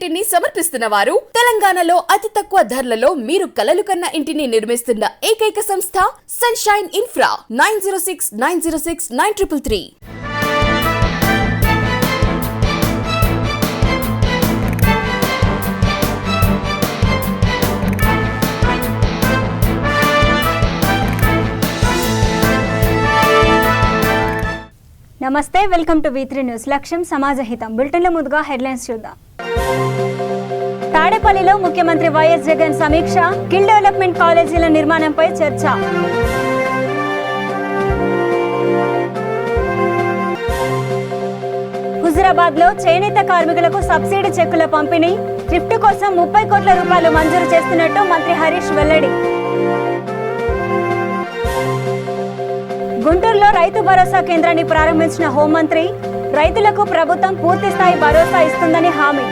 ఇంటిని సమర్పిస్తున్న వారు తెలంగాణలో అతి తక్కువ ధరలలో మీరు కలలు కన్న ఇంటిని నిర్మిస్తున్న ఏకైక సంస్థ సన్షైన్ ఇన్ఫ్రా 9069069333. నమస్తే, వెల్కమ్ టు V3 న్యూస్. లక్ష్యం సమాజహితం. బులెటిన్ల ముందుగా హెడ్లైన్స్ చూద్దాం. తాడేపల్లిలో ముఖ్యమంత్రి వైఎస్ జగన్ సమీక్ష, స్కిల్ డెవలప్మెంట్ కాలేజీల నిర్మాణంపై చర్చ. హుజురాబాద్ లో చేనేత కార్మికులకు సబ్సిడీ చెక్కుల పంపిణీ, థ్రిఫ్ట్ కోసం 30 కోట్ల రూపాయలు మంజూరు చేస్తున్నట్టు మంత్రి హరీష్ వెల్లడి. గుంటూరులో రైతు భరోసా కేంద్రాన్ని ప్రారంభించిన హోంమంత్రి, రైతులకు ప్రభుత్వం పూర్తి స్థాయి భరోసా ఇస్తుందని హామీ.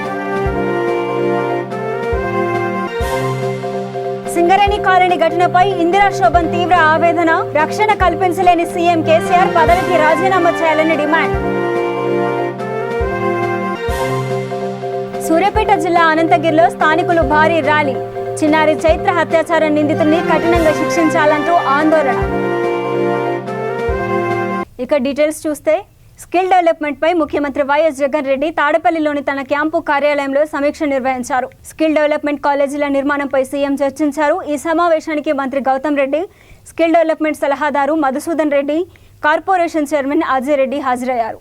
సింగరేణి కాలనీ ఘటనపై ఇందిరా శోభన్ తీవ్ర ఆవేదన, రక్షణ కల్పించలేని సీఎం కేసీఆర్ పదవికి రాజీనామా చేయాలని డిమాండ్. సూర్యాపేట జిల్లా అనంతగిరిలో స్థానికులు భారీ ర్యాలీ, చిన్నారి చైత్ర హత్యాచార నిందితుల్ని కఠినంగా శిక్షించాలంటూ ఆందోళన. ఇక డీటెయిల్స్ చూస్తే, స్కిల్ డెవలప్మెంట్ పై ముఖ్యమంత్రి వైఎస్ జగన్ రెడ్డి తాడేపల్లిలోని తన క్యాంపు కార్యాలయంలో సమీక్ష నిర్వహించారు. స్కిల్ డెవలప్మెంట్ కాలేజీల నిర్మాణంపై సీఎం చర్చించారు. ఈ సమావేశానికి మంత్రి గౌతమ్ రెడ్డి, స్కిల్ డెవలప్మెంట్ సలహాదారు మధుసూదన్ రెడ్డి, కార్పొరేషన్ చైర్మన్ అజయ్ రెడ్డి హాజరయ్యారు.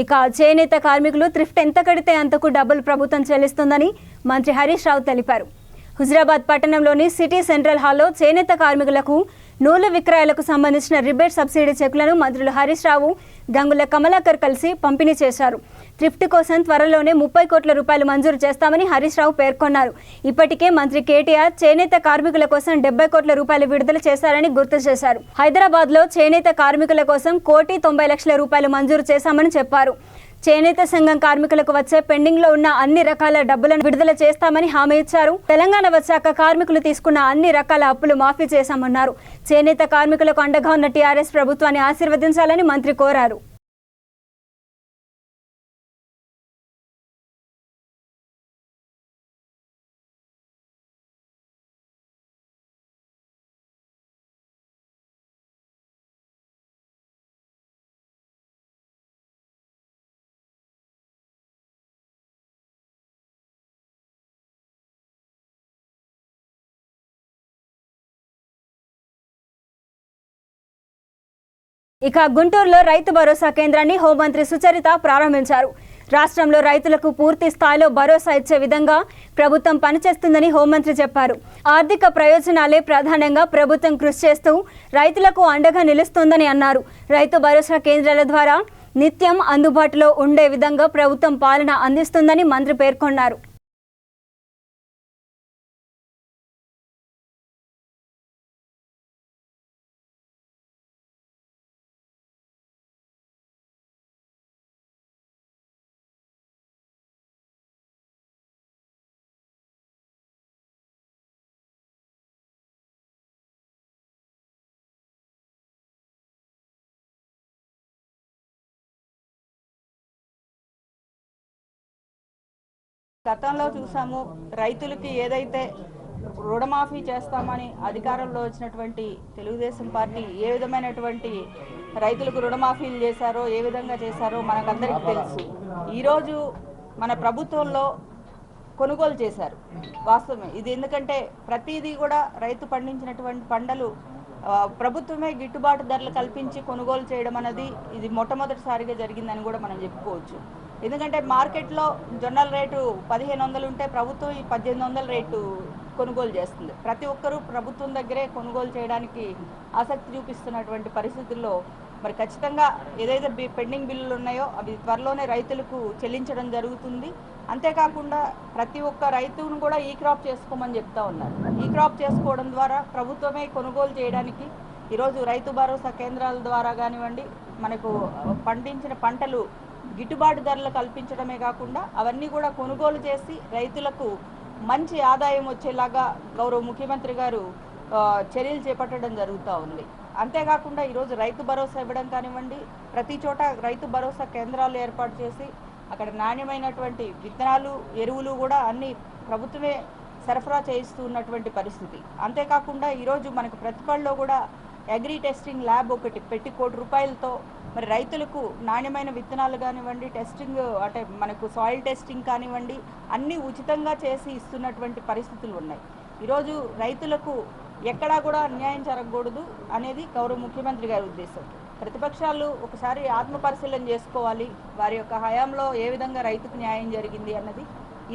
ఇక చేనేత కార్మికులు థ్రిఫ్ట్ ఎంత కడితే అంతకు డబ్బులు ప్రభుత్వం చెల్లిస్తుందని మంత్రి హరీష్ రావు తెలిపారు. హుజురాబాద్ పట్టణంలోని సిటీ సెంట్రల్ హాల్లో చేనేత కార్మికులకు నూలు విక్రయాలకు సంబంధించిన రిబేట్ సబ్సిడీ చెక్కులను మంత్రులు హరీష్ రావు, గంగుల కమలాకర్ కలిసి పంపిణీ చేశారు. థ్రిఫ్ట్ కోసం త్వరలోనే 30 కోట్ల రూపాయలు మంజూరు చేస్తామని హరీష్ రావు పేర్కొన్నారు. ఇప్పటికే మంత్రి కేటీఆర్ చేనేత కార్మికుల కోసం 70 కోట్ల రూపాయలు విడుదల చేశారని గుర్తు చేశారు. హైదరాబాద్ లో చేనేత కార్మికుల కోసం 1,90,00,000 రూపాయలు మంజూరు చేశామని చెప్పారు. చేనేత సంఘం కార్మికులకు వచ్చే పెండింగ్ లో ఉన్న అన్ని రకాల డబ్బులను విడుదల చేస్తామని హామీ ఇచ్చారు. తెలంగాణ వచ్చాక కార్మికులు తీసుకున్న అన్ని రకాల అప్పులు మాఫీ చేశామన్నారు. చేనేత కార్మికులకు అండగా ఉన్న టీఆర్ఎస్ ప్రభుత్వాన్ని ఆశీర్వదించాలని మంత్రి కోరారు. ఇక గుంటూరులో రైతు భరోసా కేంద్రాన్ని హోంమంత్రి సుచరిత ప్రారంభించారు. రాష్ట్రంలో రైతులకు పూర్తి స్థాయిలో భరోసా ఇచ్చే విధంగా ప్రభుత్వం పనిచేస్తుందని హోంమంత్రి చెప్పారు. ఆర్థిక ప్రయోజనాలే ప్రధానంగా ప్రభుత్వం కృషి చేస్తూ రైతులకు అండగా నిలుస్తోందని అన్నారు. రైతు భరోసా కేంద్రాల ద్వారా నిత్యం అందుబాటులో ఉండే విధంగా ప్రభుత్వం పాలన అందిస్తుందని మంత్రి పేర్కొన్నారు. గతంలో చూసాము రైతులకి ఏదైతే రుణమాఫీ చేస్తామని అధికారంలో వచ్చినటువంటి తెలుగుదేశం పార్టీ ఏ విధమైనటువంటి రైతులకు రుణమాఫీలు చేశారో ఏ విధంగా చేశారో మనకందరికీ తెలుసు. ఈరోజు మన ప్రభుత్వంలో కొనుగోలు చేశారు, వాస్తవమే ఇది. ఎందుకంటే ప్రతిదీ కూడా రైతు పండించినటువంటి పంటలు ప్రభుత్వమే గిట్టుబాటు ధరలు కల్పించి కొనుగోలు చేయడం అనేది ఇది మొట్టమొదటిసారిగా జరిగిందని కూడా మనం చెప్పుకోవచ్చు. ఎందుకంటే మార్కెట్లో జొన్నల రేటు 1500 ఉంటే ప్రభుత్వం ఈ 1800 రేటు కొనుగోలు చేస్తుంది. ప్రతి ఒక్కరూ ప్రభుత్వం దగ్గరే కొనుగోలు చేయడానికి ఆసక్తి చూపిస్తున్నటువంటి పరిస్థితుల్లో మరి ఖచ్చితంగా ఏదైతే పెండింగ్ బిల్లులు ఉన్నాయో అవి త్వరలోనే రైతులకు చెల్లించడం జరుగుతుంది. అంతేకాకుండా ప్రతి ఒక్క రైతును కూడా ఈ క్రాప్ చేసుకోమని చెప్తా ఉన్నారు. ఈ క్రాప్ చేసుకోవడం ద్వారా ప్రభుత్వమే కొనుగోలు చేయడానికి ఈరోజు రైతు భరోసా కేంద్రాల ద్వారా కానివ్వండి, మనకు పండించిన పంటలు గిట్టుబాటు ధరలు కల్పించడమే కాకుండా అవన్నీ కూడా కొనుగోలు చేసి రైతులకు మంచి ఆదాయం వచ్చేలాగా గౌరవ ముఖ్యమంత్రి గారు చర్యలు చేపట్టడం జరుగుతూ ఉంది. అంతేకాకుండా ఈరోజు రైతు భరోసా ఇవ్వడం కానివ్వండి, ప్రతి చోట రైతు భరోసా కేంద్రాలు ఏర్పాటు చేసి అక్కడ నాణ్యమైనటువంటి విత్తనాలు, ఎరువులు కూడా అన్ని ప్రభుత్వమే సరఫరా చేయిస్తూ ఉన్నటువంటి పరిస్థితి. అంతేకాకుండా ఈరోజు మనకు ప్రతిపాడులో కూడా అగ్రి టెస్టింగ్ ల్యాబ్ ఒకటి పెట్టి ₹1 మరి రైతులకు నాణ్యమైన విత్తనాలు కానివ్వండి, టెస్టింగ్ అంటే మనకు సాయిల్ టెస్టింగ్ కానివ్వండి అన్నీ ఉచితంగా చేసి ఇస్తున్నటువంటి పరిస్థితులు ఉన్నాయి. ఈరోజు రైతులకు ఎక్కడా కూడా అన్యాయం జరగకూడదు అనేది గౌరవ ముఖ్యమంత్రి గారి ఉద్దేశం. ప్రతిపక్షాలు ఒకసారి ఆత్మపరిశీలన చేసుకోవాలి, వారి యొక్క హయాంలో ఏ విధంగా రైతుకు న్యాయం జరిగింది అన్నది,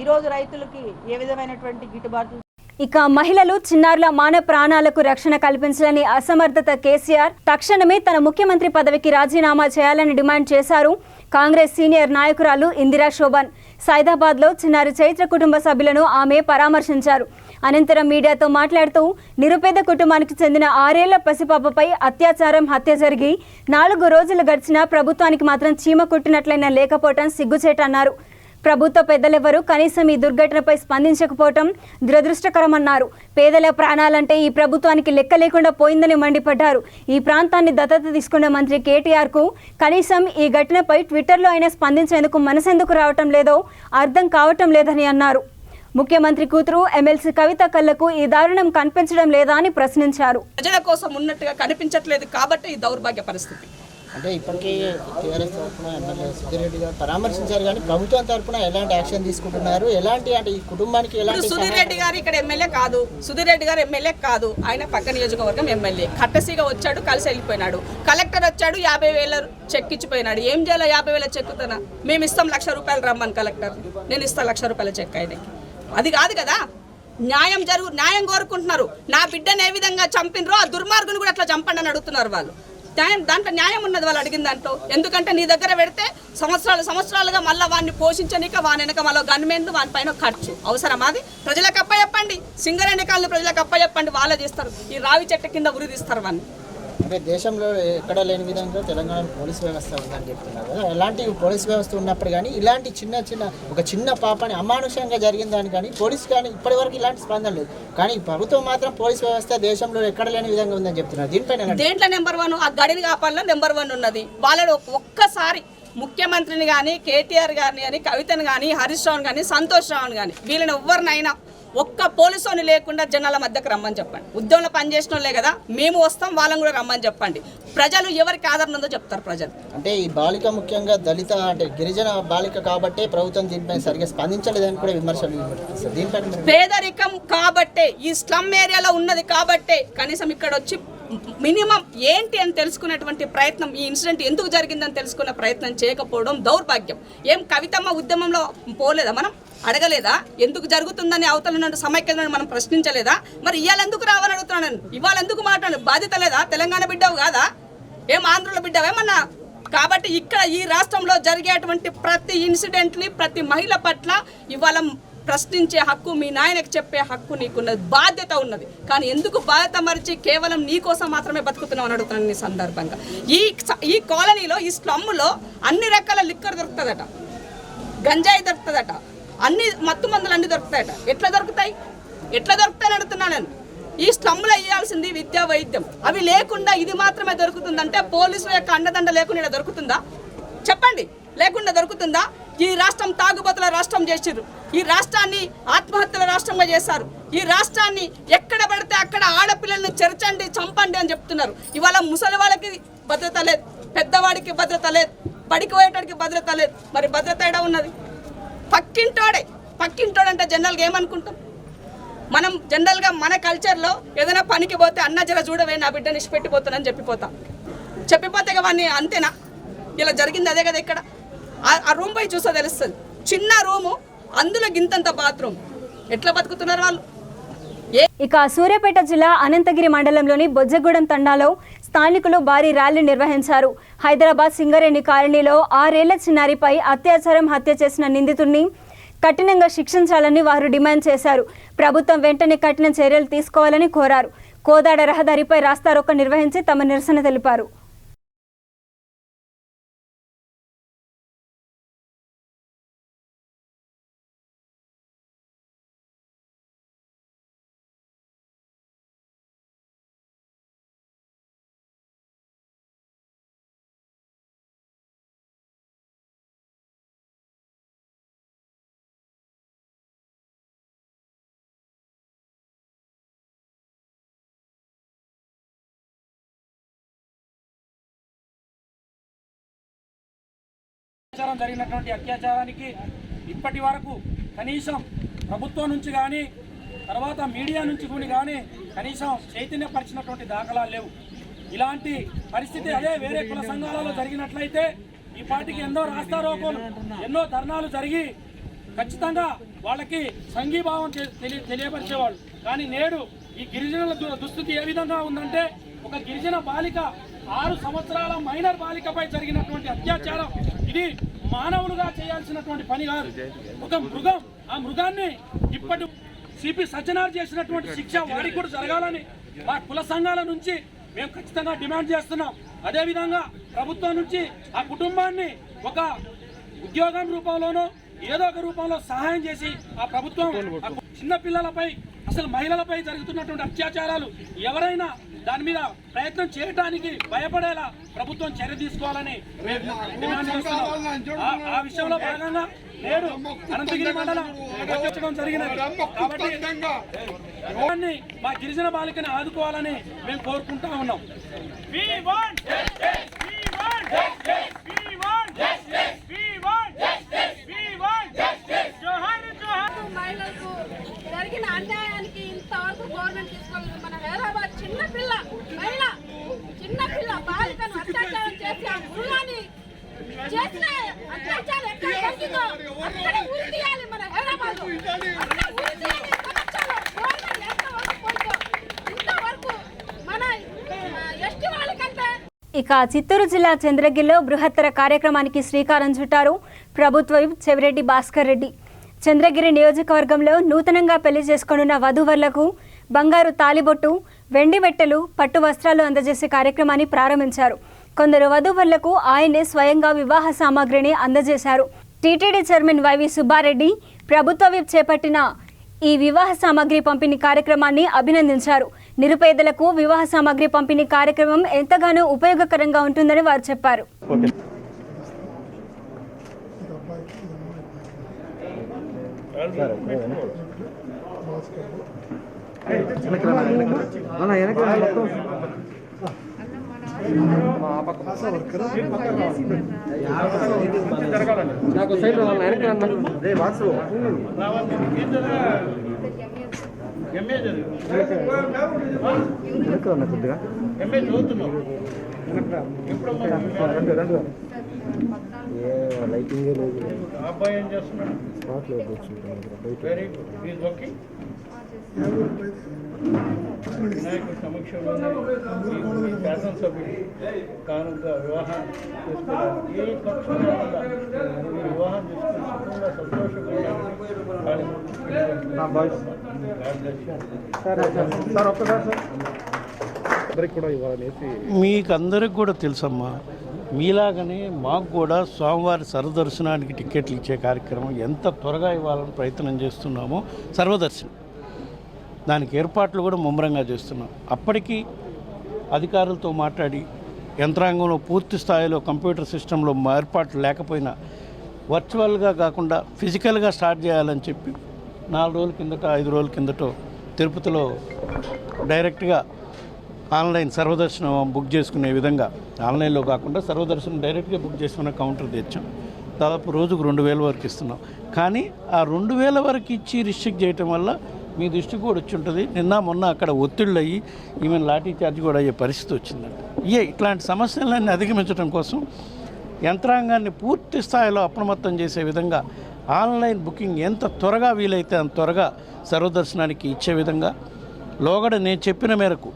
ఈరోజు రైతులకి ఏ విధమైనటువంటి గిట్టుబాటు. ఇక మహిళలు, చిన్నారుల మాన ప్రాణాలకు రక్షణ కల్పించాలని అసమర్థత కేసీఆర్ తక్షణమే తన ముఖ్యమంత్రి పదవికి రాజీనామా చేయాలని డిమాండ్ చేశారు కాంగ్రెస్ సీనియర్ నాయకురాలు ఇందిరా శోభన్. సైదాబాద్లో చిన్నారి చైత్ర కుటుంబ సభ్యులను ఆమె పరామర్శించారు. అనంతరం మీడియాతో మాట్లాడుతూ నిరుపేద కుటుంబానికి చెందిన 6 ఏళ్ల పసిపాపపై అత్యాచారం, హత్య జరిగి 4 రోజులు గడిచినా ప్రభుత్వానికి మాత్రం చీమ కుట్టినట్లయినా లేకపోవటం సిగ్గుచేటన్నారు. ప్రభుత్వ పెద్దలెవరూ కనీసం ఈ దుర్ఘటనపై స్పందించకపోవటం దురదృష్టకరమన్నారు. పేదల ప్రాణాలంటే ఈ ప్రభుత్వానికి లెక్క లేకుండా పోయిందని మండిపడ్డారు. ఈ ప్రాంతాన్ని దత్తత తీసుకున్న మంత్రి కేటీఆర్కు కనీసం ఈ ఘటనపై ట్విట్టర్లో అయినా స్పందించేందుకు మనసెందుకు రావటం లేదో అర్థం కావటం లేదని అన్నారు. ముఖ్యమంత్రి కూతురు ఎమ్మెల్సీ కవిత కళ్లకు ఈ దారుణం కనిపించడం లేదా అని ప్రశ్నించారు. ప్రజల కోసం ఉన్నట్టుగా కనిపించట్లేదు కాబట్టి ఈ దౌర్భాగ్య పరిస్థితి. అంటే ఇప్పటికీ టీఆర్ఎస్ తరఫున ఎమ్మెల్యే సుధీర్ రెడ్డి గారు పరామర్శించారు, కానీ ప్రభుత్వం తరఫున ఎలాంటి యాక్షన్ తీసుకుంటున్నారు, ఎలాంటి అంటే ఈ కుటుంబానికి ఎలాంటి. సుధీర్ రెడ్డి గారు ఇక్కడ ఎమ్మెల్యే కాదు, సుధీర్ రెడ్డి గారు ఎమ్మెల్యే కాదు, ఆయన పక్క నియోజకవర్గం ఎమ్మెల్యే. కట్టసీగా వచ్చాడు, కలిసి వెళ్ళిపోయినాడు. కలెక్టర్ వచ్చాడు, 50,000 చెక్ ఇచ్చిపోయినాడు. ఏం చేయాలి 50,000 చెక్కుతున్నా? మేము ఇస్తాం ₹1,00,000 రమ్మని కలెక్టర్, నేను ఇస్తాను ₹1,00,000 చెక్ ఆయనకి. అది కాదు కదా న్యాయం కోరుకుంటున్నారు. నా బిడ్డను ఏ విధంగా చంపినరో ఆ దుర్మార్గుని కూడా అట్లా చంపండి అని అడుగుతున్నారు వాళ్ళు. దాంట్లో న్యాయం ఉన్నది వాళ్ళు అడిగిన దాంట్లో. ఎందుకంటే నీ దగ్గర పెడితే సంవత్సరాలుగా మళ్ళీ వాడిని పోషించనిక వాని వెనక మళ్ళీ గన్మెన్లు వాని పైన ఖర్చు అవసరమా? అది ప్రజలకు అప్పచెప్పండి, సింగరేణి కాళ్ళు ప్రజలకు అప్పచెప్పండి, వాళ్ళే చేస్తారు. ఈ రావి చెట్టు కింద ఉరి తీస్తారు వాడిని. అంటే దేశంలో ఎక్కడ లేని విధంగా తెలంగాణలో పోలీస్ వ్యవస్థ ఉందని చెప్తున్నారు కదా. ఎలాంటి పోలీస్ వ్యవస్థ ఉన్నప్పుడు కానీ ఇలాంటి ఒక చిన్న పాపని అమానుషంగా జరిగిన దాని కానీ పోలీస్ కానీ ఇప్పటివరకు ఇలాంటి స్పందన లేదు. కానీ ప్రభుత్వం మాత్రం పోలీస్ వ్యవస్థ దేశంలో ఎక్కడ లేని విధంగా ఉందని చెప్తున్నారు. దీనిపైన దేంట్లో నెంబర్ 1 ఆ గడిని కాపాలలో నెంబర్ 1 ఉన్నది. వాళ్ళలో ఒక్కసారి ముఖ్యమంత్రిని కానీ, కేటీఆర్ గారిని కానీ, కవితను కానీ, హరీష్ రావుని కానీ, సంతోష్ రావుని కానీ వీళ్ళని ఎవరినైనా ఒక్క పోలీసుని లేకుండా జనాల మధ్యకు రమ్మని చెప్పండి. ఉద్యమంలో పనిచేసిన వాళ్ళే కదా, మేము వస్తాం, వాళ్ళని కూడా రమ్మని చెప్పండి. ప్రజలు ఎవరికి ఆదరణ ఉందో చెప్తారు ప్రజలు. అంటే ఈ బాలిక ముఖ్యంగా దళిత అంటే గిరిజన బాలిక కాబట్టే ప్రభుత్వం దీనిపైన సరిగ్గా స్పందించలేదని కూడా విమర్శలు. దీనిపైన పేదరికం కాబట్టే, ఈ స్లమ్ ఏరియాలో ఉన్నది కాబట్టే కనీసం ఇక్కడ వచ్చి మినిమం ఏంటి అని తెలుసుకునేటువంటి ప్రయత్నం, ఈ ఇన్సిడెంట్ ఎందుకు జరిగిందని తెలుసుకునే ప్రయత్నం చేయకపోవడం దౌర్భాగ్యం. ఏం కవితమ్మ ఉద్యమంలో పోలేదా? మనం అడగలేదా? ఎందుకు జరుగుతుందని అవతల సమైక్యతను మనం ప్రశ్నించలేదా? మరి ఇవాళ ఎందుకు రావని అడుగుతున్నాను. ఇవాళ ఎందుకు మాట్లాడు? బాధ్యత లేదా? తెలంగాణ బిడ్డవు కాదా? ఏం ఆంధ్రలో బిడ్డవేమన్నా? కాబట్టి ఇక్కడ ఈ రాష్ట్రంలో జరిగేటువంటి ప్రతి ఇన్సిడెంట్ని, ప్రతి మహిళ పట్ల ఇవాళ ప్రశ్నించే హక్కు, మీ నాయనకి చెప్పే హక్కు నీకున్నది, బాధ్యత ఉన్నది. కానీ ఎందుకు బాధ్యత మరిచి కేవలం నీ కోసం మాత్రమే బతుకుతున్నావు అని అడుగుతున్నాను ఈ సందర్భంగా. ఈ కాలనీలో, ఈ స్లమ్లో అన్ని రకాల లిక్కర్ దొరుకుతుందట, గంజాయి దొరుకుతుందట, అన్ని మత్తు మందులు అన్ని దొరుకుతాయట. ఎట్లా దొరుకుతాయి అని అడుగుతున్నాను నేను. ఈ స్లమ్లో ఇవ్వాల్సింది విద్యా, వైద్యం, అవి లేకుండా ఇది మాత్రమే దొరుకుతుందంటే పోలీసుల యొక్క అండదండ లేకుండా దొరుకుతుందా? చెప్పండి, లేకుండా దొరుకుతుందా? ఈ రాష్ట్రం తాగుబోతుల రాష్ట్రం చేసిర్రు. ఈ రాష్ట్రాన్ని ఆత్మహత్యల రాష్ట్రంగా చేశారు. ఈ రాష్ట్రాన్ని ఎక్కడ పడితే అక్కడ ఆడపిల్లలను చెరచండి, చంపండి అని చెప్తున్నారు. ఇవాళ ముసలి వాళ్ళకి భద్రత లేదు, పెద్దవాడికి భద్రత లేదు, బడికి పోయేటానికి భద్రత లేదు. మరి భద్రత ఎక్కడ ఉన్నది? పక్కింటోడంటే జనరల్గా ఏమనుకుంటాం మనం? జనరల్గా మన కల్చర్లో ఏదైనా పనికి పోతే అన్న జర చూడవే నా బిడ్డని ఇష్టపెట్టిపోతానని చెప్పిపోతే వాడిని అంతేనా? ఇలా జరిగింది అదే కదా. ఇక్కడ ఆ రూమ్ పోయి చూస్తే తెలుస్తుంది. చిన్న రూము, అందులో గింతంత బాత్రూమ్. ఎట్లా బతుకుతున్నారు వాళ్ళు? ఇక సూర్యాపేట జిల్లా అనంతగిరి మండలంలోని బొజ్జగూడెం తండాలో స్థానికులు భారీ ర్యాలీ నిర్వహించారు. హైదరాబాద్ సింగరేణి కాలనీలో 6 ఏళ్ల చిన్నారిపై అత్యాచారం, హత్య చేసిన నిందితుడిని కఠినంగా శిక్షించాలని వారు డిమాండ్ చేశారు. ప్రభుత్వం వెంటనే కఠిన చర్యలు తీసుకోవాలని కోరారు. కోదాడ రహదారిపై రాస్తారోకో నిర్వహించి తమ నిరసన తెలిపారు. జరిగినటువంటి అత్యాచారానికి ఇప్పటి వరకు కనీసం ప్రభుత్వం నుంచి కానీ తర్వాత మీడియా నుంచి కానీ కనీసం చైతన్యపరిచినటువంటి దాఖలాలు లేవు. ఇలాంటి పరిస్థితి అదే వేరే కుల సంఘాలలో జరిగినట్లయితే ఈ పార్టీకి ఎన్నో రాస్తారోకోలు, ఎన్నో ధర్నాలు జరిగి ఖచ్చితంగా వాళ్ళకి సంఘీభావం తెలియపరిచేవాళ్ళు. కానీ నేడు ఈ గిరిజనుల దుస్థితి ఏ విధంగా ఉందంటే, ఒక గిరిజన బాలిక 6 సంవత్సరాల మైనర్ బాలికపై జరిగినటువంటి అత్యాచారం ఇది మానవులుగా చేయాల్సినటువంటి పని కాదు, ఒక మృగం. ఆ మృగాన్ని ఇప్పటి సిపి సజ్జనార్ చేసినటువంటి శిక్ష వారికి కూడా జరగాలని మా కుల సంఘాల నుంచి మేము ఖచ్చితంగా డిమాండ్ చేస్తున్నాం. అదేవిధంగా ప్రభుత్వం నుంచి ఆ కుటుంబాన్ని ఒక ఉద్యోగం రూపంలోనో ఏదో ఒక రూపంలో సహాయం చేసి ఆ ప్రభుత్వం చిన్న పిల్లలపై, అసలు మహిళలపై జరుగుతున్నటువంటి అత్యాచారాలు ఎవరైనా దాని మీద ప్రయత్నం చేయడానికి భయపడేలా ప్రభుత్వం చర్య తీసుకోవాలని మేము డిమాండ్ చేస్తున్నాం. ఆ విషయంలో భాగంగా నేడు అనంతగిరి మండలం వచ్చడం జరిగినది. కాబట్టి మా గిరిజన బాలికని ఆదుకోవాలని మేము కోరుకుంటా ఉన్నాం. మహిళలకు జరిగిన అన్యాయానికి ఇంతవరకు గవర్నమెంట్ తీసుకోలేదు. మన హైదరాబాద్ చిన్నపిల్ల బాలికను అత్యాచారం చేసి ఆ మృగాన్ని చేసిన అత్యాచారం ఎక్కడ జరిగిందో అక్కడ ఉరి తీయాలి. మన హైదరాబాద్ ఇంతవరకు మన ఎస్టీ వాళ్ళకంటే. ఇక చిత్తూరు జిల్లా చంద్రగిరిలో బృహత్తర కార్యక్రమానికి శ్రీకారం చుట్టారు ప్రభుత్వ చెవిరెడ్డి భాస్కర్ రెడ్డి. చంద్రగిరి నియోజకవర్గంలో నూతనంగా పెళ్లి చేసుకొనున్న వధూవరులకు బంగారు తాలిబొట్టు, వెండి మెట్టెలు, పట్టు వస్త్రాలు అందజేసే కార్యక్రమాన్ని ప్రారంభించారు. కొందరు వధూవరులకు ఆయనే స్వయంగా వివాహ సామాగ్రిని అందజేశారు. టీటీడీ చైర్మన్ వైవి సుబ్బారెడ్డి ప్రభుత్వ విప్ చేపట్టిన ఈ వివాహ సామాగ్రి పంపిణీ కార్యక్రమాన్ని అభినందించారు. నిరుపేదలకు వివాహ సామాగ్రి పంపిణీ కార్యక్రమం ఎంతగానో ఉపయోగకరంగా ఉంటుందని వారు చెప్పారు. లైటింగ్ లేదు. అబ్బాయి ఏం చేస్తున్నాడు? Very good, is okay. వినాయకుడి సమక్షంలో శాసనసభ్యుడు కానుక వివాహం చేసుకోవడానికి ఏ ఖర్చు లేకుండా వివాహం చేసుకుని సుఖంగా సంతోషంగా మీకు అందరికి కూడా తెలుసమ్మా, మీలాగనే మాకు కూడా స్వామివారి సర్వదర్శనానికి టికెట్లు ఇచ్చే కార్యక్రమం ఎంత త్వరగా ఇవ్వాలని ప్రయత్నం చేస్తున్నామో, సర్వదర్శనం దానికి ఏర్పాట్లు కూడా ముమ్మరంగా చేస్తున్నాం. అప్పటికి అధికారులతో మాట్లాడి యంత్రాంగంలో పూర్తి స్థాయిలో కంప్యూటర్ సిస్టంలో ఏర్పాట్లు లేకపోయినా వర్చువల్గా కాకుండా ఫిజికల్గా స్టార్ట్ చేయాలని చెప్పి 4 రోజుల కిందట 5 రోజుల కిందటో తిరుపతిలో డైరెక్ట్గా ఆన్లైన్ సర్వదర్శనం బుక్ చేసుకునే విధంగా ఆన్లైన్లో కాకుండా సర్వదర్శనం డైరెక్ట్గా బుక్ చేసుకునే కౌంటర్ తెచ్చాం. దాదాపు రోజుకు 2000 వరకు ఇస్తున్నాం. కానీ ఆ 2000 వరకు ఇచ్చి రిస్ట్రిక్ట్ చేయటం వల్ల మీ దృష్టికి కూడా వచ్చి ఉంటుంది. నిన్న మొన్న అక్కడ ఒత్తిళ్ళు అయ్యి ఈవెన్ లాఠీ చార్జ్ కూడా అయ్యే పరిస్థితి వచ్చిందంట. ఇట్లాంటి సమస్యలన్నీ అధిగమించడం కోసం యంత్రాంగాన్ని పూర్తి స్థాయిలో అప్రమత్తం చేసే విధంగా ఆన్లైన్ బుకింగ్ ఎంత త్వరగా వీలైతే అంత త్వరగా సర్వదర్శనానికి ఇచ్చే విధంగా లోగడ నేను చెప్పిన మేరకు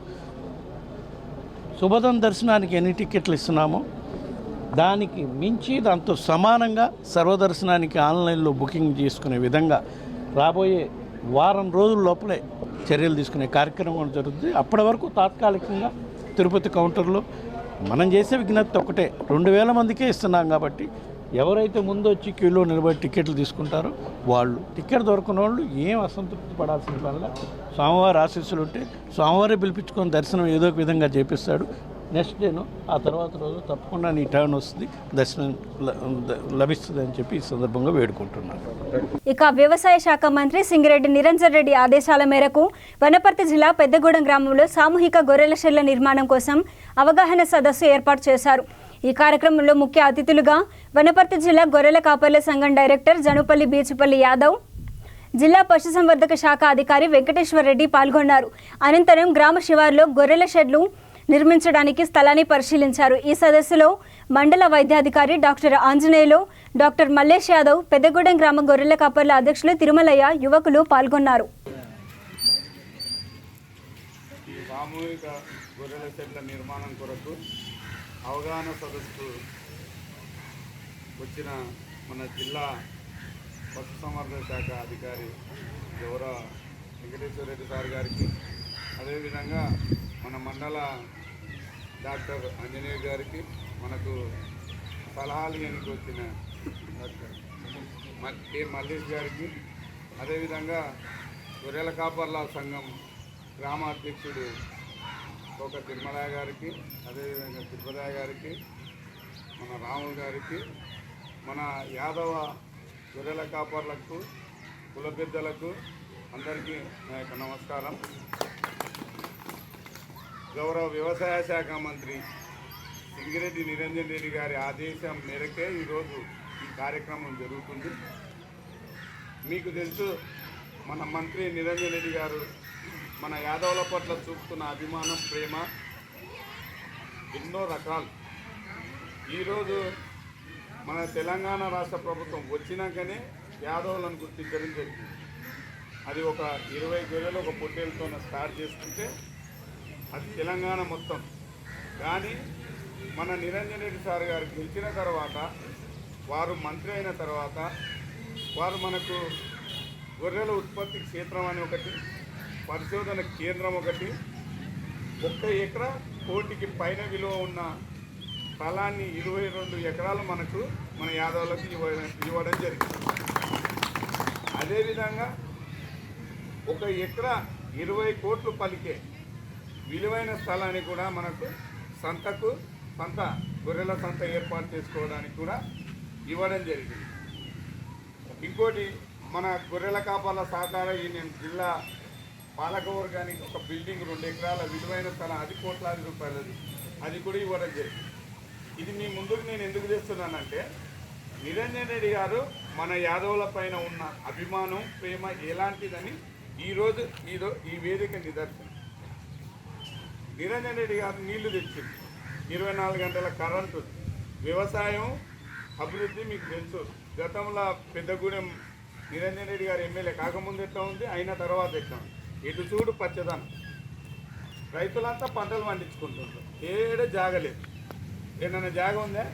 శుభదం దర్శనానికి ఎన్ని టికెట్లు ఇస్తున్నామో దానికి మించి దాంతో సమానంగా సర్వదర్శనానికి ఆన్లైన్లో బుకింగ్ చేసుకునే విధంగా రాబోయే వారం రోజుల లోపలే చర్యలు తీసుకునే కార్యక్రమం జరుగుతుంది. అప్పటి వరకు తాత్కాలికంగా తిరుపతి కౌంటర్లో మనం చేసే విజ్ఞప్తి ఒకటే, 2000 మందికే ఇస్తున్నాం కాబట్టి ఎవరైతే ముందు వచ్చి క్యూలో నిలబడి టికెట్లు తీసుకుంటారో వాళ్ళు, టికెట్ దొరకని వాళ్ళు ఏం అసంతృప్తి పడాల్సిన వల్ల స్వామివారి ఆశీస్సులు ఉంటే స్వామివారే పిలిపించుకొని దర్శనం ఏదో ఒక విధంగా చేపిస్తాడు. నెక్స్ట్ డేను ఆ తర్వాత రోజు తప్పకుండా నీ టర్న్ వస్తుంది, దర్శనం లభిస్తుంది అని చెప్పి ఈ సందర్భంగా వేడుకుంటున్నాను. ఇక వ్యవసాయ శాఖ మంత్రి సింగిరెడ్డి నిరంజన్ రెడ్డి ఆదేశాల మేరకు వనపర్తి జిల్లా పెద్దగూడెం గ్రామంలో సామూహిక గొర్రెల షెడ్ల నిర్మాణం కోసం అవగాహన సదస్సు ఏర్పాటు చేశారు. ఈ కార్యక్రమంలో ముఖ్య అతిథులుగా వనపర్తి జిల్లా గొర్రెల కాపర్ల సంఘం డైరెక్టర్ జనుపల్లి బీచుపల్లి యాదవ్, జిల్లా పశుసంవర్ధక శాఖ అధికారి వెంకటేశ్వర్ రెడ్డి పాల్గొన్నారు. అనంతరం గ్రామ శివారులో గొర్రెల షెడ్లు నిర్మించడానికి స్థలాన్ని పరిశీలించారు. ఈ సదస్సులో మండల వైద్యాధికారి డాక్టర్ ఆంజనేయులు, డాక్టర్ మల్లేష్ యాదవ్, పెద్దగూడెం గ్రామ గొర్రెల కాపర్ల అధ్యక్షులు తిరుమలయ్య, యువకులు పాల్గొన్నారు. ఈ సామూహిక గొర్రెల షెడ్ల నిర్మాణం కొరకు అవగాహన సదస్సు వచ్చిన మన జిల్లా పశుసంవర్ధక శాఖ అధికారి గౌరవ వెంకటేశ్వర రెడ్డి సార్ గారికి, అదేవిధంగా మన మండల డాక్టర్ ఆంజనేయ గారికి, మనకు సలహాలు ఇవ్వడానికి వచ్చిన డాక్టర్ మల్లేష్ గారికి, అదేవిధంగా గొర్రెల కాపర్ల సంఘం గ్రామ అధ్యక్షుడు ఒక తిరుమలయ్య గారికి, అదేవిధంగా తిరుపతయ్య గారికి, మన రాములు గారికి, మన యాదవ గొర్రెల కాపర్లకు, కుల పెద్దలకు అందరికీ నా యొక్క నమస్కారం. గౌరవ వ్యవసాయ శాఖ మంత్రి సింగిరెడ్డి నిరంజన్ రెడ్డి గారి ఆదేశం మేరకే ఈరోజు ఈ కార్యక్రమం జరుగుతుంది. మీకు తెలుసు, మన మంత్రి నిరంజన్ రెడ్డి గారు మన యాదవుల పట్ల చూపుతున్న అభిమానం, ప్రేమ ఎన్నో రకాలు. ఈరోజు మన తెలంగాణ రాష్ట్ర ప్రభుత్వం వచ్చినాకనే యాదవులను గుర్తించడం జరిగింది. అది ఒక 20 గొర్రెలు ఒక పొట్టేలతో స్టార్ట్ చేసుకుంటే అది తెలంగాణ మొత్తం. కానీ మన నిరంజన్ రెడ్డి సార్ గారు గెలిచిన తర్వాత, వారు మంత్రి అయిన తర్వాత, వారు మనకు గొర్రెల ఉత్పత్తి క్షేత్రం అని ఒకటి, పరిశోధన కేంద్రం ఒకటి, 1 ఎకరా కోటికి పైన విలువ ఉన్న స్థలాన్ని 22 ఎకరాలు మనకు మన యాదవులకు ఇవ్వడం జరిగింది. అదేవిధంగా 1 ఎకరా 20 కోట్లు పలికే విలువైన స్థలాన్ని కూడా మనకు సంత గొర్రెల సంత ఏర్పాటు చేసుకోవడానికి కూడా ఇవ్వడం జరిగింది. ఇంకోటి, మన గొర్రెల కాపర్ల సహకార యూనియన్ జిల్లా పాలకవర్గానికి ఒక బిల్డింగ్ 2 ఎకరాల విలువైన స్థలం, అది కోట్లాది రూపాయలది, అది కూడా ఇవ్వడం జరిగింది. ఇది మీ ముందుకు నేను ఎందుకు తెస్తున్నానంటే, నిరంజన్ రెడ్డి గారు మన యాదవుల పైన ఉన్న అభిమానం, ప్రేమ ఎలాంటిదని ఈరోజు ఈ వేదిక నిదర్శనం. నిరంజన్ రెడ్డి గారు నీళ్లు తెచ్చింది, 24 గంటల కరెంటు, వ్యవసాయం అభివృద్ధి మీకు తెలుసు. గతంలో పెద్దగూడెం నిరంజన్ రెడ్డి గారు ఎమ్మెల్యే కాకముందు ఎట్లా ఉంది, అయిన తర్వాత ఎట్లా ఉంది. ఎటు చూడు పచ్చదనం, రైతులంతా పంటలు పండించుకుంటున్నారు. ఏడ జాగలేదు, ఏదైనా జాగ ఉందా?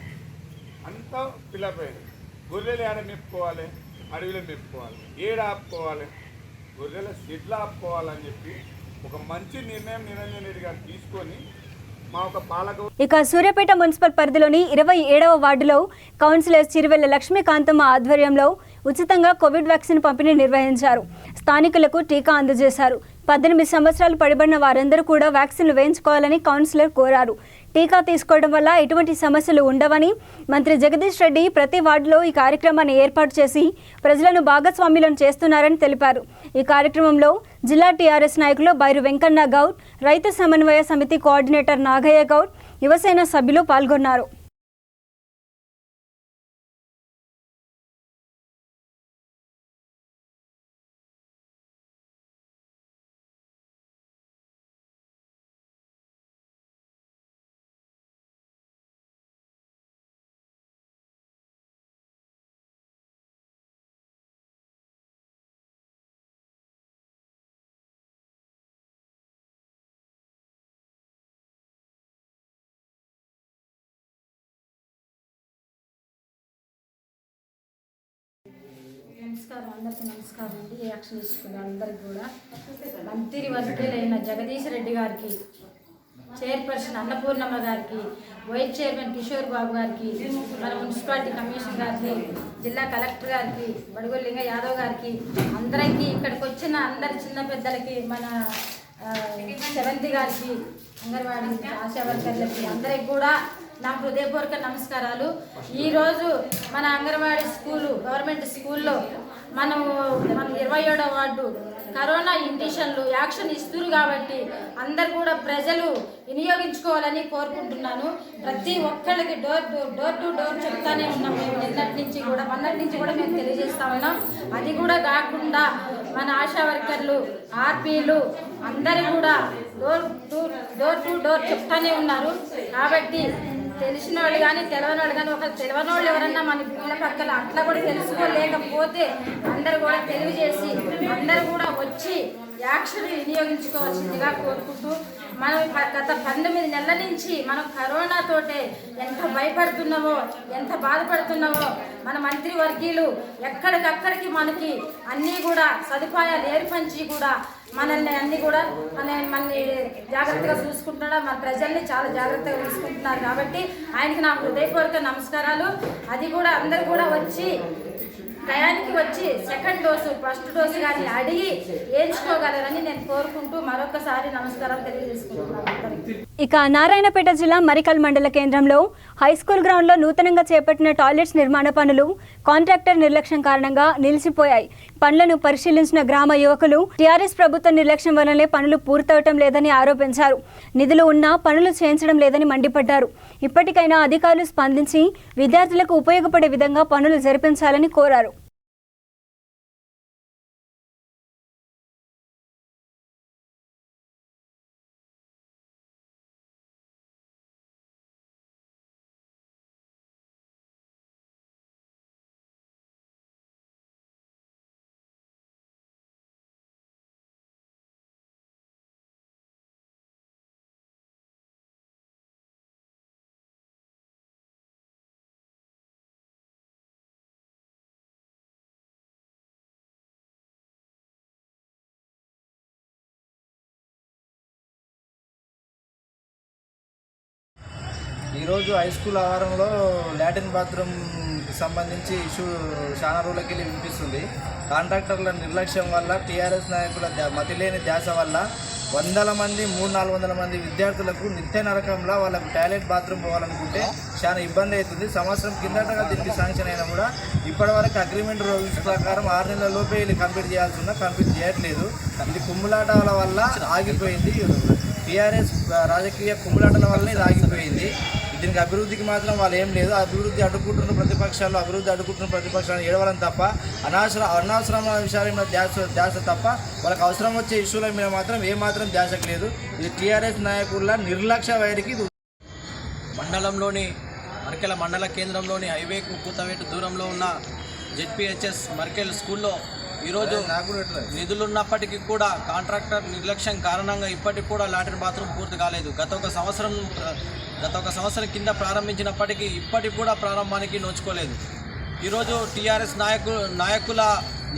అంతా పిల్లపోయింది. గొర్రెలు ఏడ మెప్పుకోవాలి, అడవిలో మెప్పుకోవాలి, ఏడ ఆపుకోవాలి, గొర్రెల షెడ్లు ఆపుకోవాలని చెప్పి ఒక మంచి నిర్ణయం నిరంజన్ రెడ్డి గారు తీసుకొని మా ఒక పాలక. ఇక సూర్యాపేట మున్సిపల్ పరిధిలోని 27వ వార్డులో కౌన్సిలర్ చిరువెల్ల లక్ష్మీకాంతమ్మ ఆధ్వర్యంలో ఉచితంగా కోవిడ్ వ్యాక్సిన్ పంపిణీ నిర్వహించారు. స్థానికులకు టీకా అందజేశారు. 18 సంవత్సరాలు పడిబడిన వారందరూ కూడా వ్యాక్సిన్లు వేయించుకోవాలని కౌన్సిలర్ కోరారు. టీకా తీసుకోవడం వల్ల ఎటువంటి సమస్యలు ఉండవని మంత్రి జగదీష్ రెడ్డి ప్రతి వార్డులో ఈ కార్యక్రమాన్ని ఏర్పాటు చేసి ప్రజలను భాగస్వామ్యులను చేస్తున్నారని తెలిపారు. ఈ కార్యక్రమంలో జిల్లా టీఆర్ఎస్ నాయకులు బైరు వెంకన్న గౌడ్, రైతు సమన్వయ సమితి కోఆర్డినేటర్ నాగయ్య గౌడ్, యువసేన సభ్యులు పాల్గొన్నారు. నమస్కారం, అందరికీ నమస్కారం అండి. యాక్షన్ ఇస్తున్న అందరికి కూడా మంత్రి వర్గీయులైన జగదీష్ రెడ్డి గారికి, చైర్పర్సన్ అన్నపూర్ణమ్మ గారికి, వైస్ చైర్మన్ కిషోర్ బాబు గారికి, మన మున్సిపాలిటీ కమిషనర్ గారికి, జిల్లా కలెక్టర్ గారికి, బడుగు లింగ యాదవ్ గారికి, అందరికీ ఇక్కడికి వచ్చిన అందరి చిన్న పెద్దలకి, మన సెవంతి గారికి, అంగన్వాడీ ఆశా వర్కర్లకి అందరికి కూడా నా హృదయపూర్వక నమస్కారాలు. ఈరోజు మన అంగన్వాడీ స్కూలు, గవర్నమెంట్ స్కూల్లో మన 27వ వార్డు కరోనా ఇండిషన్లు యాక్షన్ ఇస్తున్నారు కాబట్టి అందరు కూడా ప్రజలు వినియోగించుకోవాలని కోరుకుంటున్నాను. ప్రతి ఒక్కళ్ళకి డోర్ టు డోర్ చెప్తానే ఉన్నాం మేము మొన్నటి నుంచి కూడా మేము తెలియజేస్తా ఉన్నాం. అది కూడా కాకుండా మన ఆశా వర్కర్లు, ఆర్పీలు అందరూ కూడా డోర్ టు డోర్ చెప్తానే ఉన్నారు. కాబట్టి తెలిసిన వాళ్ళు కానీ తెలియని వాళ్ళు కానీ తెలియని వాళ్ళు ఎవరన్నా మన పిల్లల పక్కన అట్లా కూడా తెలుసుకోలేకపోతే అందరూ కూడా తెలియజేసి అందరూ కూడా వచ్చి యాక్షన్ వినియోగించుకోవాల్సిందిగా కోరుకుంటూ, మనం గత 19 నెలల నుంచి మనం కరోనాతోటే ఎంత భయపడుతున్నామో, ఎంత బాధపడుతున్నామో, మన మంత్రి వర్గీయులు ఎక్కడికక్కడికి మనకి అన్నీ కూడా సదుపాయాలు ఏర్పంచి కూడా మనల్ని అన్నీ కూడా మనల్ని జాగ్రత్తగా చూసుకుంటున్నారు. మన ప్రజల్ని చాలా జాగ్రత్తగా చూసుకుంటున్నారు. కాబట్టి ఆయనకి నా హృదయపూర్వక నమస్కారాలు. అది కూడా అందరు కూడా వచ్చి టయానికి వచ్చి సెకండ్ డోసు, ఫస్ట్ డోసు కానీ అడిగి వేయించుకోగలరని నేను కోరుకుంటూ మరొకసారి నమస్కారం తెలియజేసుకుంటున్నాను. ఇక నారాయణపేట జిల్లా మరికల్ మండల కేంద్రంలో హైస్కూల్ గ్రౌండ్లో నూతనంగా చేపట్టిన టాయిలెట్స్ నిర్మాణ పనులు కాంట్రాక్టర్ నిర్లక్ష్యం కారణంగా నిలిచిపోయాయి. పనులను పరిశీలించిన గ్రామ యువకులు టీఆర్ఎస్ ప్రభుత్వ నిర్లక్ష్యం వల్లనే పనులు పూర్తవటం లేదని ఆరోపించారు. నిధులు ఉన్నా పనులు చేయించడం లేదని మండిపడ్డారు. ఇప్పటికైనా అధికారులు స్పందించి విద్యార్థులకు ఉపయోగపడే విధంగా పనులు జరిపించాలని కోరారు. ఈరోజు హై స్కూల్ ఆవరణలో లాట్రిన్ బాత్రూమ్కి సంబంధించి ఇష్యూ చాలా రోజులకి వినిపిస్తుంది. కాంట్రాక్టర్ల నిర్లక్ష్యం వల్ల, టీఆర్ఎస్ నాయకుల మతిలేని ధ్యాస వల్ల 100 మంది 300-400 మంది విద్యార్థులకు నిత్య నరకంలో వాళ్ళకు టాయిలెట్ బాత్రూమ్ పోవాలనుకుంటే చాలా ఇబ్బంది అవుతుంది. సంవత్సరం కిందటగా దీనికి శాంక్షన్ అయినా కూడా ఇప్పటివరకు అగ్రిమెంట్ రూల్స్ ప్రకారం 6 నెలల లోపే వీళ్ళు కంప్లీట్ చేయాల్సి ఉన్నా కంప్లీట్ చేయట్లేదు. ఇది కుమ్ములాటాల వల్ల ఆగిపోయింది. టీఆర్ఎస్ రాజకీయ కుమ్ములాటల వల్లనే ఇది ఆగిపోయింది. దీనికి అభివృద్ధికి మాత్రం వాళ్ళు ఏం లేదు. అభివృద్ధి అడ్డుకుంటున్న ప్రతిపక్షాలను ఏడవడం తప్ప అనవసరమైన విషయాల మీద ధ్యాస తప్ప వాళ్ళకి అవసరం వచ్చే ఇష్యూల మీద మాత్రం ఏమాత్రం ధ్యాసకు లేదు. ఇది టీఆర్ఎస్ నాయకుల నిర్లక్ష్య వైరికి. మండలంలోని మర్కెల మండల కేంద్రంలోని హైవేకు కూతవేటు దూరంలో ఉన్న జెడ్పీహెచ్ఎస్ మర్కెల్ స్కూల్లో ఈరోజు నిధులున్నప్పటికీ కూడా కాంట్రాక్టర్ నిర్లక్ష్యం కారణంగా ఇప్పటికి కూడా లాట్రిన్ బాత్రూమ్ పూర్తి కాలేదు. గత ఒక సంవత్సరం కింద ప్రారంభించినప్పటికీ ఇప్పటికి కూడా ప్రారంభానికి నోచుకోలేదు. ఈరోజు టీఆర్ఎస్ నాయకుల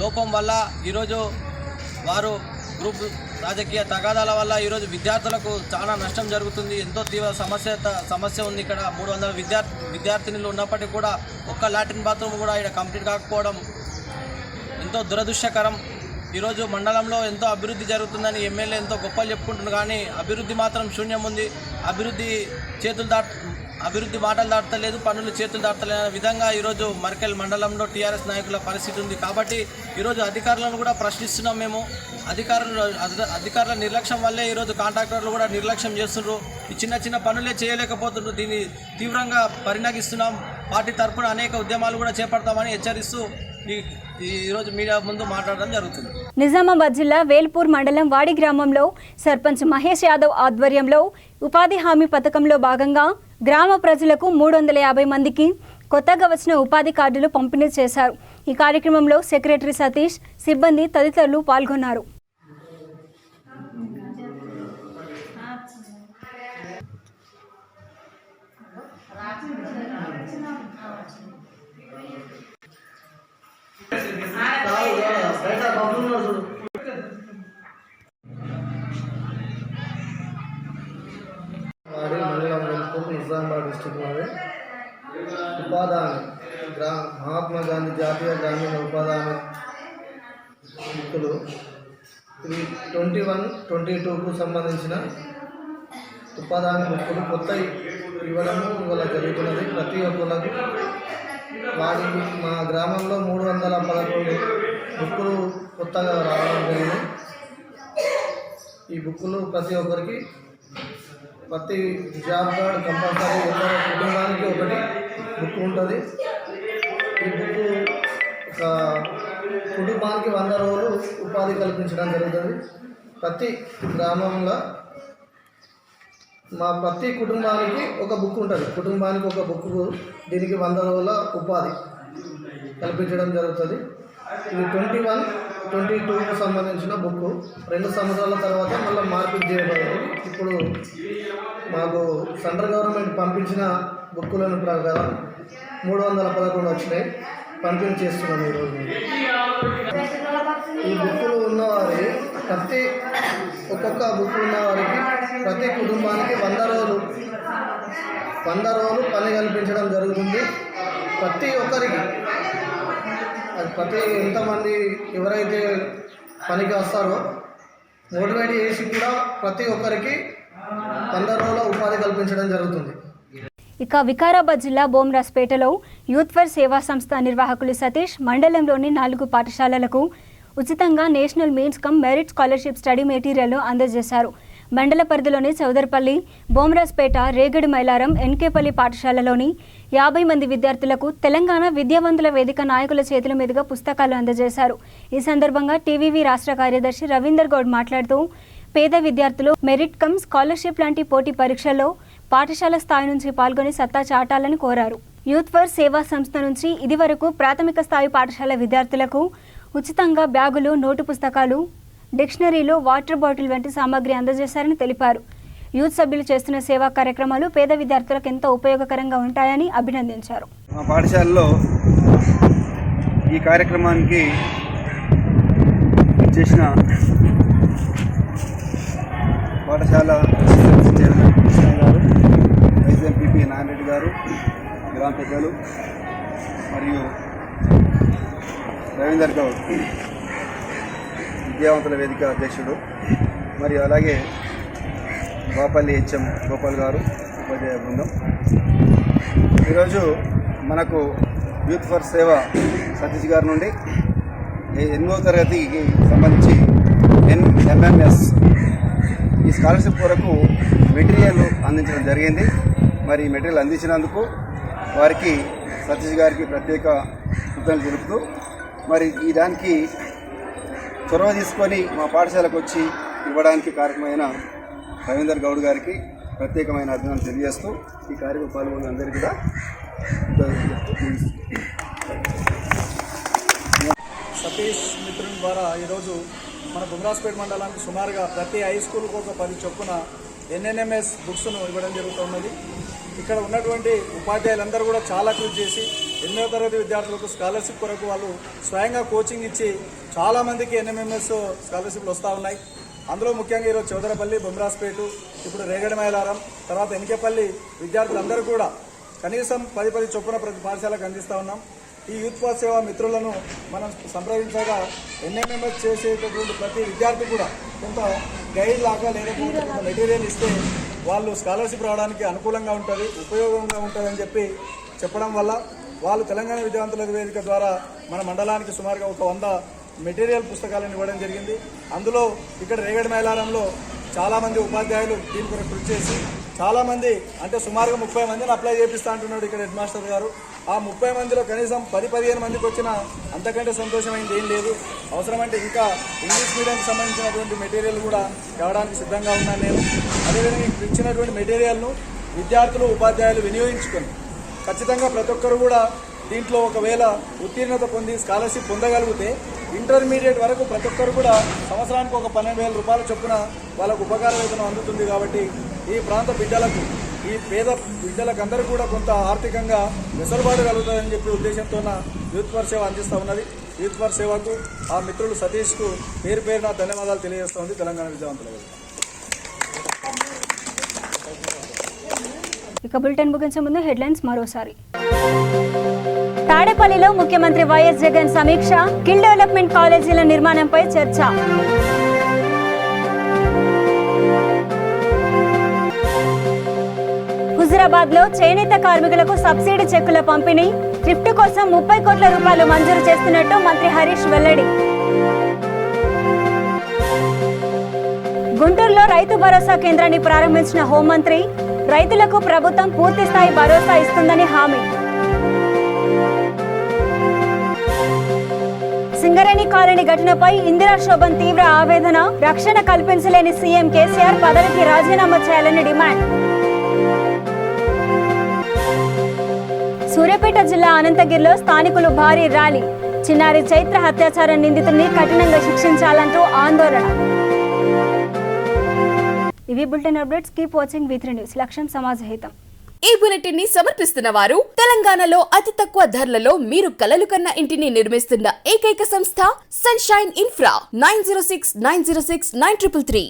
లోపం వల్ల ఈరోజు వారు గ్రూప్ రాజకీయ తగాదాల వల్ల ఈరోజు విద్యార్థులకు చాలా నష్టం జరుగుతుంది. ఎంతో తీవ్ర సమస్య ఉంది. ఇక్కడ 300 విద్యార్థినులు ఉన్నప్పటికీ కూడా ఒక్క లాట్రిన్ బాత్రూమ్ కూడా ఇక్కడ కంప్లీట్ కాకపోవడం ఎంతో దురదృష్టకరం. ఈరోజు మండలంలో ఎంతో అభివృద్ధి జరుగుతుందని ఎమ్మెల్యే ఎంతో గొప్పలు చెప్పుకుంటున్నారు, కానీ అభివృద్ధి మాత్రం శూన్యం ఉంది. అభివృద్ధి బాటలు దాటలేదు, పనులు చేతులు దాటలేదు అనే విధంగా ఈరోజు మర్కెల్ మండలంలో టీఆర్ఎస్ నాయకుల పరిస్థితి ఉంది. కాబట్టి ఈరోజు అధికారులను కూడా ప్రశ్నిస్తున్నాం. మేము అధికారుల నిర్లక్ష్యం వల్లే ఈరోజు కాంట్రాక్టర్లు కూడా నిర్లక్ష్యం చేస్తున్నారు. ఈ చిన్న పనులే చేయలేకపోతున్నారు. దీన్ని తీవ్రంగా పరిణమిస్తున్నాం. పార్టీ తరఫున అనేక ఉద్యమాలు కూడా చేపడతామని హెచ్చరిస్తూ ఈరోజు మీడియా ముందు మాట్లాడడం జరుగుతుంది. నిజామాబాద్ జిల్లా వేల్పూర్ మండలం వాడి గ్రామంలో సర్పంచ్ మహేష్ యాదవ్ ఆధ్వర్యంలో ఉపాధి హామీ పథకంలో భాగంగా గ్రామ ప్రజలకు 350 మందికి కొత్తగా వచ్చిన ఉపాధి కార్డులు పంపిణీ చేశారు. ఈ కార్యక్రమంలో సెక్రటరీ సతీష్, సిబ్బంది తదితరులు పాల్గొన్నారు. నిజామాబాద్ డిస్టిక్ ఉపాధి మహాత్మా గాంధీ జాతీయ గ్రామీణ ఉపాధి బుక్కులు ఇవి 21-22కు సంబంధించిన ఉపాధి బుక్కులు కొత్త ఇవ్వడము ఇవాళ జరుగుతున్నది. ప్రతి ఒక్కరికి మా గ్రామంలో 311 బుక్కులు కొత్తగా రావడం జరిగింది. ఈ బుక్కులు ప్రతి ఒక్కరికి ప్రతి జాబ్ కార్డ్ కంపల్సరీ ఒక్కరి కుటుంబానికి ఒకటి బుక్ ఉంటుంది. ఈ బుక్ ఒక కుటుంబానికి 100 రోజులు ఉపాధి కల్పించడం జరుగుతుంది. ప్రతి గ్రామంలో ప్రతి కుటుంబానికి ఒక బుక్ ఉంటుంది. కుటుంబానికి ఒక బుక్, దీనికి 100 రోజుల ఉపాధి కల్పించడం జరుగుతుంది. ఇది 21-22కు సంబంధించిన బుక్ 2 సంవత్సరాల తర్వాత మళ్ళీ మార్పిడి చేయబడింది. ఇప్పుడు మాకు సెంట్రల్ గవర్నమెంట్ పంపించిన బుక్కులను ప్రకారం 311 వచ్చినాయి. పంపిణీ చేస్తున్నాం ఈరోజు. ఈ బుక్కులు ఉన్నవారి ఒక్కొక్క బుక్ ఉన్నవారికి ప్రతి కుటుంబానికి 100 రోజులు పని కల్పించడం జరుగుతుంది. ప్రతి ఒక్కరికి ఎంతమంది ఎవరైతే పనికి వస్తారో మోటివేట్ చేసి కూడా ప్రతి ఒక్కరికి 100 రోజుల ఉపాధి కల్పించడం జరుగుతుంది. ఇక వికారాబాద్ జిల్లా బోమ్రాస్పేటలో యూత్ ఫర్ సేవా సంస్థ నిర్వాహకులు సతీష్ మండలంలోని 4 పాఠశాలలకు ఉచితంగా national means come merit scholarship study material అందజేశారు. మండల పరిధిలోని చౌదర్పల్లి, బోమ్రాస్పేట, రేగడి మైలారం, ఎన్కేపల్లి పాఠశాలలోని 50 మంది విద్యార్థులకు తెలంగాణ విద్యావంతుల వేదిక నాయకుల చేతుల మీదుగా పుస్తకాలు అందజేశారు. ఈ సందర్భంగా టీవీవీ రాష్ట్ర కార్యదర్శి రవీందర్ గౌడ్ మాట్లాడుతూ పేద విద్యార్థులు మెరిట్ కమ్ స్కాలర్షిప్ లాంటి పోటీ పరీక్షల్లో పాఠశాల స్థాయి నుంచి పాల్గొని సత్తా చాటాలని కోరారు. యూత్ ఫర్ సేవా సంస్థ నుంచి ఇదివరకు ప్రాథమిక స్థాయి పాఠశాల విద్యార్థులకు ఉచితంగా బ్యాగులు, నోటు పుస్తకాలు, డిక్షనరీలు, వాటర్ బాటిల్ వంటి సామాగ్రి అందజేశారని తెలిపారు. యూత్ సభ్యులు చేస్తున్న సేవా కార్యక్రమాలు పేద విద్యార్థులకు ఎంతో ఉపయోగకరంగా ఉంటాయని అభినందించారు. మా పాఠశాలలో ఈ కార్యక్రమానికి చేసిన పాఠశాల కృష్ణ గారు, వైస్ ఎంపీపీ నారాయణరెడ్డి గారు, గ్రామ పెద్దలు మరియు రవీందర్ గౌడ్ విద్యావంతుల వేదిక అధ్యక్షుడు, మరియు అలాగే బాపల్లి హెచ్ఎం గోపాల్ గారు, ఉపాధ్యాయ బృందం. ఈరోజు మనకు యూత్ ఫర్ సేవ సతీష్ గారి నుండి 8వ తరగతికి సంబంధించి NMMS ఈ స్కాలర్షిప్ కొరకు మెటీరియల్ అందించడం జరిగింది. మరి ఈ మెటీరియల్ అందించినందుకు వారికి సతీష్ గారికి ప్రత్యేక కృతజ్ఞతలు తెలుపుతూ, మరి ఈ దానికి చొరవ తీసుకొని మా పాఠశాలకు వచ్చి ఇవ్వడానికి కారకమైన రవీందర్ గౌడ్ గారికి ప్రత్యేకమైన అభినందనలు తెలియజేస్తూ ఈ కార్యక్రమం పాల్గొన్న అందరికీ కూడా సతీష్ మిత్రుని ద్వారా ఈరోజు మన బొమ్రాస్పేట మండలానికి సుమారుగా ప్రతి హై స్కూల్కి ఒక 10 చొప్పున NNMS బుక్స్ను ఇవ్వడం జరుగుతున్నది. ఇక్కడ ఉన్నటువంటి ఉపాధ్యాయులందరూ కూడా చాలా కృషి చేసి 8వ తరగతి విద్యార్థులకు స్కాలర్షిప్ కొరకు వాళ్ళు స్వయంగా కోచింగ్ ఇచ్చి చాలామందికి NMMS స్కాలర్షిప్లు వస్తూ ఉన్నాయి. అందులో ముఖ్యంగా ఈరోజు చౌదరపల్లి, బొమ్రాస్పేట, ఇప్పుడు రేగడి మైలారం, తర్వాత ఎన్కేపల్లి విద్యార్థులందరూ కూడా కనీసం 10 చొప్పున ప్రతి పాఠశాలకు అందిస్తూ ఉన్నాం. ఈ యూత్ ఫర్ సేవా మిత్రులను మనం సంప్రదించగా NMMS చేసేటటువంటి ప్రతి విద్యార్థి కూడా కొంత గైడ్ లాగా లేకపోతే కొంత మెటీరియల్ ఇస్తే వాళ్ళు స్కాలర్షిప్ రావడానికి అనుకూలంగా ఉంటుంది, ఉపయోగంగా ఉంటుందని చెప్పడం వల్ల వాళ్ళు తెలంగాణ విద్యావంతుల వేదిక ద్వారా మన మండలానికి సుమారుగా ఒక 100 మెటీరియల్ పుస్తకాలను ఇవ్వడం జరిగింది. అందులో ఇక్కడ రేగడి మైలారంలో చాలామంది ఉపాధ్యాయులు దీని కొరకు కృషి చేసి చాలామంది అంటే సుమారుగా 30 మందిని అప్లై చేపిస్తా అంటున్నాడు ఇక్కడ హెడ్ మాస్టర్ గారు. ఆ 30 మందిలో కనీసం 10-15 మందికి వచ్చినా అంతకంటే సంతోషమైంది ఏం లేదు. అవసరమంటే ఇంకా ఇంగ్లీష్ మీడియంకి సంబంధించినటువంటి మెటీరియల్ కూడా ఇవ్వడానికి సిద్ధంగా ఉన్నాను నేను. అదేవిధంగా ఇచ్చినటువంటి మెటీరియల్ను విద్యార్థులు ఉపాధ్యాయులు వినియోగించుకొని ఖచ్చితంగా ప్రతి ఒక్కరు కూడా దీంట్లో ఒకవేళ ఉత్తీర్ణత పొంది స్కాలర్షిప్ పొందగలిగితే ఇంటర్మీడియట్ వరకు ప్రతి ఒక్కరు కూడా సంవత్సరానికి ఒక 12,000 రూపాయల చొప్పున వాళ్ళకు ఉపకార వేతనం అందుతుంది. కాబట్టి ఈ ప్రాంత బిడ్డలకు, ఈ పేద బిడ్డలకు అందరూ కూడా కొంత ఆర్థికంగా వెసులుబాటు కలుగుతుందని చెప్పి ఉద్దేశంతో యూత్ ఫర్ సేవ అందిస్తూ ఉన్నది. యూత్ ఫర్ సేవకు ఆ మిత్రులు సతీష్కు పేరు పేరున ధన్యవాదాలు తెలియజేస్తోంది తెలంగాణ విద్యావంతుల వేదిక. ఇక బులెటిన్ ముగించే ముందు హెడ్లైన్స్ మరోసారి. తాడేపల్లిలో ముఖ్యమంత్రి వైఎస్ జగన్ సమీక్ష, స్కిల్ డెవలప్మెంట్ కాలేజీల నిర్మాణంపై చర్చ. హుజురాబాద్ లో చేనేత కార్మికులకు సబ్సిడీ చెక్కుల పంపిణీ, థ్రిఫ్ట్ కోసం 30 కోట్ల రూపాయలు మంజూరు చేస్తున్నట్టు మంత్రి హరీష్ వెల్లడి. గుంటూరులో రైతు భరోసా కేంద్రాన్ని ప్రారంభించిన హోంమంత్రి, రైతులకు ప్రభుత్వం పూర్తి స్థాయి భరోసా ఇస్తుందని హామీ. సింగరేణి కాలనీ ఘటనపై ఇందిరా శోభన్ తీవ్ర ఆవేదన, రక్షణ కల్పించలేని సీఎం కేసీఆర్ పదవికి రాజీనామా చేయాలని డిమాండ్. సూర్యాపేట జిల్లా అనంతగిరిలో స్థానికులు భారీ ర్యాలీ, చిన్నారి చైత్ర హత్యాచార నిందితుడిని కఠినంగా శిక్షించాలంటూ ఆందోళన. ఇవి bulletin updates. Keep watching V3 news. లక్ష్యం సమాజహితం. ఈ బులెటిన్ ని సమర్పిస్తున్న వారు తెలంగాణలో అతి తక్కువ ధరలలో మీరు కలలు కన్న ఇంటిని నిర్మిస్తున్న ఏకైక సంస్థ సన్షైన్ ఇన్ఫ్రా. 9069069333.